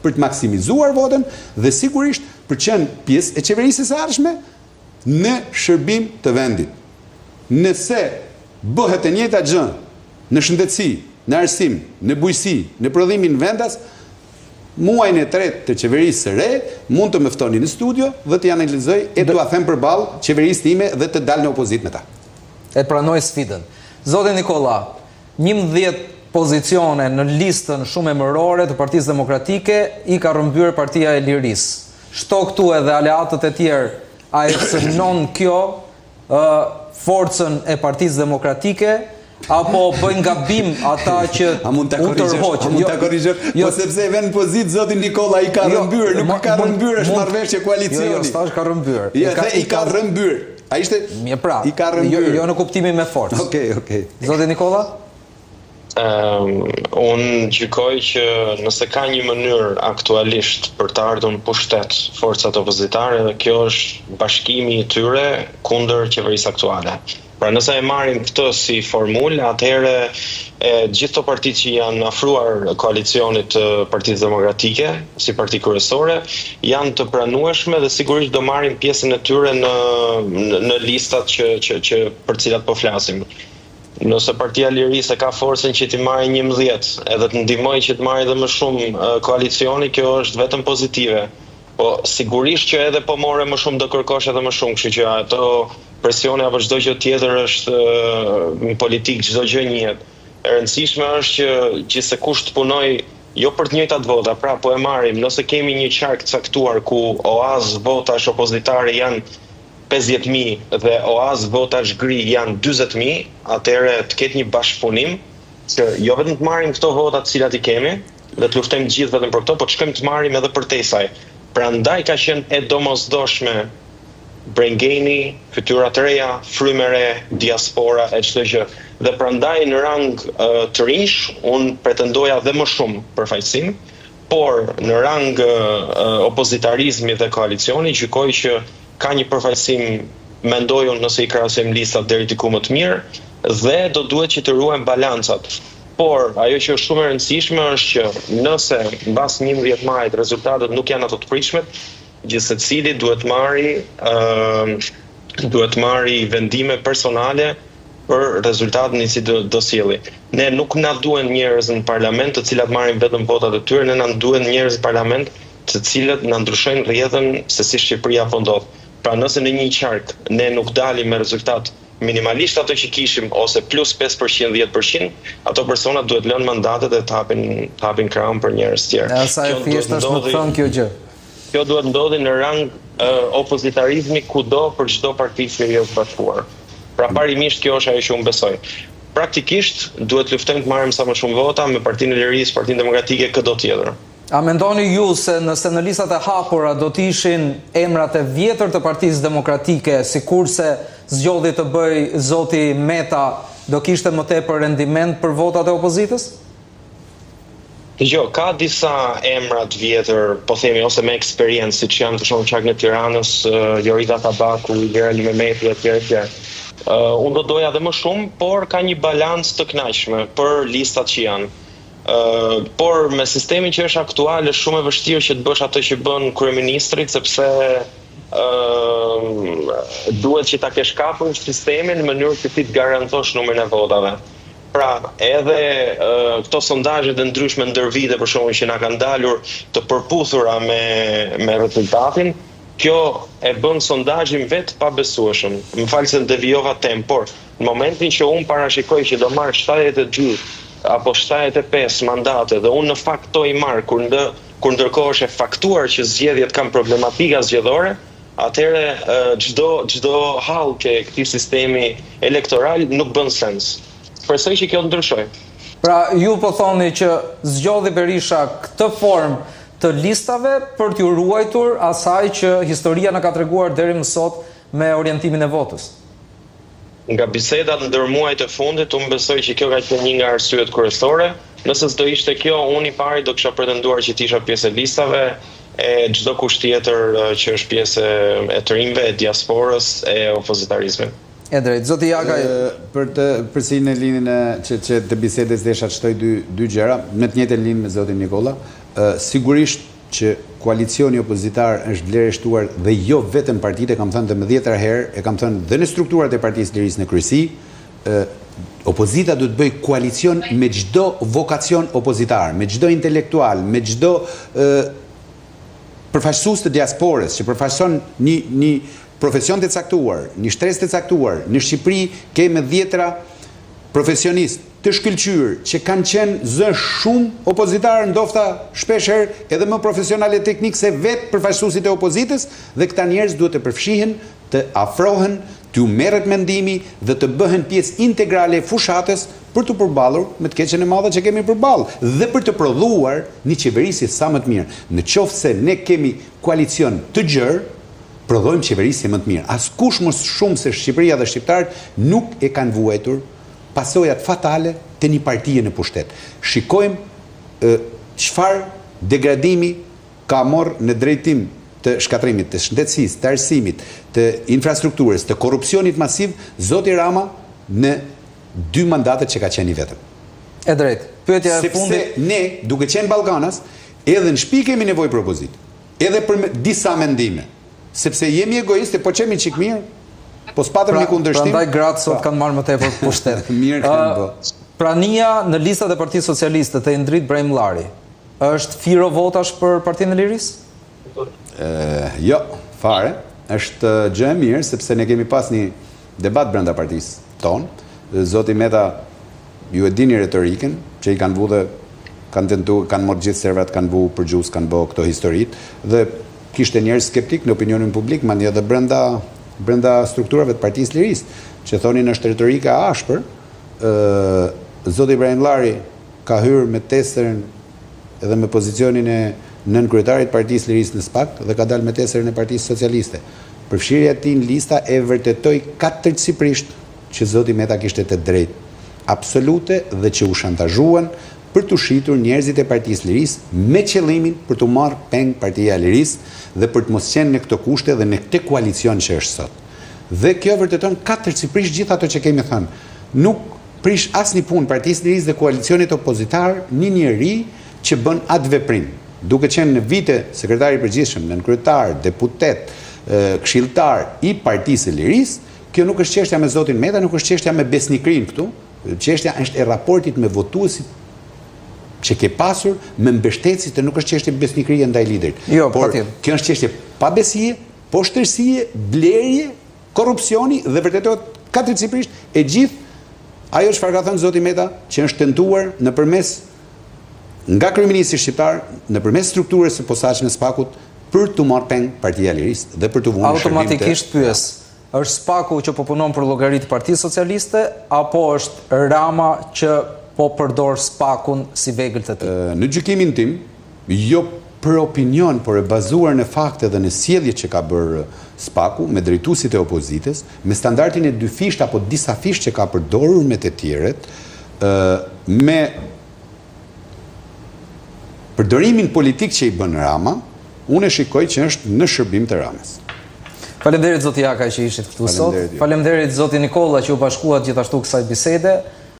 për të maksimizuar votën dhe sigurisht për të qenë pjesë e qeverisë së ardhshme në shërbim të vendit. Nëse bëhet e njëjta gjë në shëndetësi, në arsim, në bujqësi, në prodhimin vendas, muajin e tretë të qeverisë së re mund të më ftoni në studio dhe të analizoj e t'ua them përballë qeverisë time dhe të dalë në opozitë me ta. E pranoj sfidën. Zoti Nikolla, 11 pozicione në listën shumë emërore të Partisë Demokratike i ka rrëmbyer Partia e Lirisë. Shto këtu edhe aleatët e tjerë, a e cënon kjo forcën e Partisë Demokratike? Apo bëjnë gabim ata që u tërhoqën. Mund ta korrigjoj, po sepse vjen në pozitë zoti Nikolla i ka rrëmbyer, nuk ka rrëmbyer, është marrëveshje koalicioni. Jo, s'tash ka rrëmbyer. I ka rrëmbyer. Ai ishte i ka rrëmbyer. Jo në kuptimin me forcë. Okej. Zoti Nikolla? Unë gjykoj që nëse ka një mënyrë aktualisht për të ardhur në pushtet forcat opozitare, dhe kjo është bashkimi i tyre kundër qeverisë aktuale. Pra nëse e marrim këtë si formulë, atëherë gjithë të partitë që janë afruar koalicionit të Partisë Demokratike si parti kryesore janë të pranueshme dhe sigurisht do marrin pjesën e tyre në listat që për cilat po flasim. Nëse Partia e Lirisë ka forcën që t'i marrë 11 edhe të ndihmojë që të marrë edhe më shumë koalicioni, kjo është vetëm pozitive. Po sigurisht që edhe po more më shumë do kërkosh edhe më shumë, kështu që ato presione apo çdo gjë tjetër është në politikë, çdo gjë njihet. E rëndësishme është që gjithsekush të punojë jo për të njëjtat vota, pra po e marrim, nëse kemi një qark caktuar ku oaz votash opozitare janë 50.000 dhe oaz votash gri janë 40.000, atëherë të ketë një bashkëpunim që jo vetëm të marrim këto vota të cilat i kemi dhe të luftojmë gjithë vetëm për këto, po të shkojmë të marrim edhe përtej saj. Prandaj ka qenë e domosdoshme Brengeni, fytyra të reja, frymë re, diaspora e çdo gjë. Dhe prandaj në rang të rinj, unë pretendoja dhe më shumë për fajsim, por në rang opozitarizmi dhe koalicioni, gjykoj që ka një përfaqësim, mendoj unë nëse i krahasojmë listat deri diku më të mirë, dhe do duhet që të ruajmë balancat. Por ajo që është shumë e rëndësishme është që nëse mbas 11 majit rezultatet nuk janë ato të pritshmet, gjithsecili duhet marri vendime personale për rezultatin që do sjelli. Ne nuk na duhen njerëz në parlament të cilat marrin vetëm votat e tyre, ne na duhen njerëz në parlament të cilët na ndryshojnë rrjetën se si Shqipëria po ndodh. Pra nëse në një qark ne nuk dalim me rezultat minimalisht ato që kishim ose plus 5%, 10%, ato persona duhet lënë mandatet dhe të hapin krahun për njerëz tjerë. Sa e thjeshtë është më thënë kjo gjë. Kjo duhet ndodhi në rang opozitarizmi kudo për çdo parti që është bashkuar. Pra parimisht kjo është ajo që unë besoj. Praktikisht duhet luftojmë të marrim sa më shumë vota me Partinë e Lirisë, Partinë Demokratike, këdo tjetër. A mendoni ju se nëse në listat e hapura do të ishin emrat e vjetër të Partisë Demokratike, sikurse zgjodhi të bëj zoti Meta, do kishte më tepër rendiment për votat e opozitës? Jo, ka disa emrat vjetër, po themi, ose me eksperiencë, siç janë të shumë qark në Tiranës, Jorita Tabaku, Gerald Mehmeti etj. Unë do doja dhe më shumë, por ka një balancë të kënaqshme për listat që janë. Por me sistemin që është aktual është shumë e vështirë që të bësh atë që bën kryeministrit, sepse duhet që ta kesh kapur sistemin në mënyrë që ti të garantosh numrin e votave. Pra, edhe këto sondazhe të ndryshme ndër vite, për shembull, që na kanë dalur të përputhura me rezultatin, kjo e bën sondazhin vetë pabesueshëm. Më fal se devijova temp, por në momentin që unë parashikoj që do marr 72 apo 75 mandate dhe unë në fakt to i marr kur ndërkohë është e faktuar që zgjedhjet kanë problematika zgjedhore, atëherë çdo hall që këtij sistemi elektoral nuk bën sens. Presoj që kjo të ndryshoj. Pra, ju po thoni që zgjodhi Berisha këtë formë të listave për t'ju ruajtur asaj që historia na ka treguar deri më sot me orientimin e votës. Nga bisedat ndër muajt e fundit, unë besoj që kjo ka qenë një nga arsyet kryesore. Nëse s'do ishte kjo, unë i pari do kisha pretenduar që t'isha pjesë e listave e çdo kush tjetër që është pjesë e të rinjve, e diasporës, e opozitarizmit. E drejt, zoti Jagaj. Përsi në linjën që të bisedës desha të shtoj dy gjëra, në të njëjtën linjë me zotin Nikolla, sigurisht që koalicioni opozitar është vlerështuar dhe jo vetëm partitë, kam thënë dhe më 10 herë, e kam thënë dhe në strukturat e Partisë Lirisë në kryesi, opozita duhet bëj koalicion me çdo vokacion opozitar, me çdo intelektual, me çdo përfaqësues të diasporës që përfaqëson një profesion të caktuar, një shtresë të caktuar. Në Shqipëri kemi 10 profesionistë të shkëlqyer që kanë qenë zë shumë opozitarë, ndofta shpeshherë edhe më profesionale teknik se vetë përfaqësuesit e opozitës, dhe këta njerëz duhet të përfshihen, të afrohen, t'u merret mendimi dhe të bëhen pjesë integrale e fushatës për të përballur me të keqen e madhe që kemi përballë dhe për të prodhuar një qeverisje sa më të mirë. Në qoftë se ne kemi koalicion të gjerë, prodhojmë qeverisje më të mirë. Askush më shumë se Shqipëria dhe shqiptarët nuk e kanë vuajtur pasojat fatale të një partie në pushtet. Shikojmë çfarë degradimi ka marrë në drejtim të shkatrimit, të shëndetësisë, të arsimit, të infrastrukturës, të korrupsionit masiv, zoti Rama në 2 mandatet që ka qenë i vetëm. E drejtë. Pyetja e fundit. Sepse ne, duke qenë Ballkanas, edhe në shtëpi kemi nevojë për opozitë, edhe për disa mendime, sepse jemi egoistë, po qemi çik mirë. Po s'patëm një kundërshtim. Prandaj gratë sot kanë marrë më tepër pushtet. Mirë kanë bë. Prania në listat e Partisë Socialiste të Indrit Brahim Llari është firo votash për Partinë e Lirisë? Jo, fare. Është gjë e mirë sepse ne kemi pas një debat brenda partisë tonë. Zoti Meta, ju e dini retorikën që i kanë vu dhe kanë tentuar, kanë marrë gjithë servat, kanë vu përgjus, kanë bë këto historitë dhe kishte njerëz skeptik në opinionin publik, madje edhe brenda strukturave të Partisë Lirisë, që thonin është retorika ashpër. Zoti Brahim Llari ka hyrë me testerën edhe me pozicionin e nën kryetarit Partisë Lirisë në SPAK dhe ka dalë me testerën e Partisë Socialiste. Përfshirja e tij në lista e vërtetoi katërcipërisht që zoti Meta kishte të drejtë absolute dhe që u shantazhuan për të shitur njerëzit e Partisë Lirisë me qëllimin për të marrë peng Partia e Lirisë dhe për të mos qenë në këto kushte dhe në këtë koalicion që është sot. Dhe kjo vërteton katërcipërisht gjithë ato që kemi thënë. Nuk prish asnjë punë Partisë Lirisë dhe koalicionit opozitar një njeri që bën atë veprim. Duke qenë në vite sekretari i përgjithshëm, nënkryetar, deputet, këshilltar i Partisë së Lirisë, kjo nuk është çështja me zotin Meta, nuk është çështja me besnikrin këtu. Çështja është e raportit me votuesit që ke pasur me mbështetësit, nuk është çështje besnikërie ndaj liderit. Jo, por kjo është çështje pabesie, poshtërsie, blerje, korrupsioni dhe vërtetohet katërcipërisht e gjithë ajo çfarë ka thënë zoti Meta, që është tentuar nëpërmes nga kryeministri shqiptar, nëpërmes strukturës së posaçme SPAK-ut për të marrë peng Partia e Lirisë dhe për të vënë automatikisht pyes. Është SPAK-u që po punon për llogaritë Partisë Socialiste apo është Rama që po përdor SPAK-un si vegël të tij? Në gjykimin tim, jo për opinion, por e bazuar në fakte dhe në sjelljet që ka bërë SPAK-u me drejtuesit e opozitës, me standardin e 2 fisht apo disa fisht që ka përdorur me të tjerët, me përdorimin politik që i bën Rama, unë e shikoj që është në shërbim të Ramës. Faleminderit zoti Jaka që ishit këtu sot. Faleminderit zoti Nikolla që u bashkuat gjithashtu kësaj bisede.